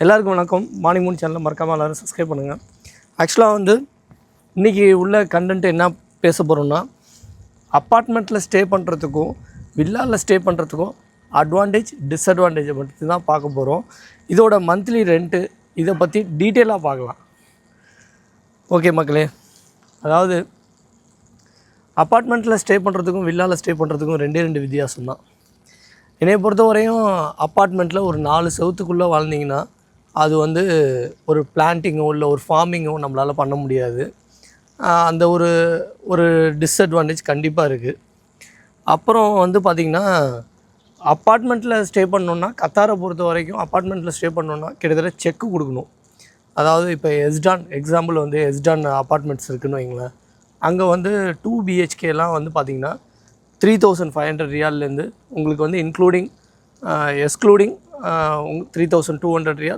எல்லாருக்கும் வணக்கம். Morning Moon சேனலில் மறக்காமல் எல்லோரும் சப்ஸ்கிரைப் பண்ணுங்கள். ஆக்சுவலாக இன்றைக்கி உள்ள கண்டென்ட் என்ன பேச போகிறோம்னா, அப்பார்ட்மெண்ட்டில் ஸ்டே பண்ணுறதுக்கும் வில்லாவில் ஸ்டே பண்ணுறதுக்கும் அட்வான்டேஜ் டிஸ்அட்வான்டேஜை பற்றி தான் பார்க்க போகிறோம். இதோட மந்த்லி ரெண்ட்டு இதை பற்றி டீட்டெயிலாக பார்க்கலாம். ஓகே மக்களே, அதாவது அப்பார்ட்மெண்ட்டில் ஸ்டே பண்ணுறதுக்கும் வில்லாவில் ஸ்டே பண்ணுறதுக்கும் ரெண்டு வித்தியாசம் தான். என்னை பொறுத்த வரையும் அப்பார்ட்மெண்ட்டில் ஒரு 4 செவத்துக்குள்ளே வாழ்ந்தீங்கன்னா அது ஒரு பிளான்ட்டிங்கோ இல்லை ஒரு ஃபார்மிங்கோ நம்மளால் பண்ண முடியாது. அந்த ஒரு டிஸ்அட்வான்டேஜ் கண்டிப்பாக இருக்குது. அப்புறம் பார்த்திங்கன்னா, அப்பார்ட்மெண்ட்டில் ஸ்டே பண்ணோன்னா கத்தாரை பொறுத்த வரைக்கும் அப்பார்ட்மெண்ட்டில் ஸ்டே பண்ணோன்னா கிட்டத்தட்ட செக்கு கொடுக்கணும். அதாவது இப்போ எஸ்டான் எக்ஸாம்பிள் எஸ்டான் அப்பார்ட்மெண்ட்ஸ் இருக்குதுன்னு வைங்களேன். அங்கே 2 BHKலாம் பார்த்திங்கன்னா 3500 ரியால்லேருந்து உங்களுக்கு இன்க்ளூடிங் எக்ஸ்க்ளூடிங் 3200 ரியால்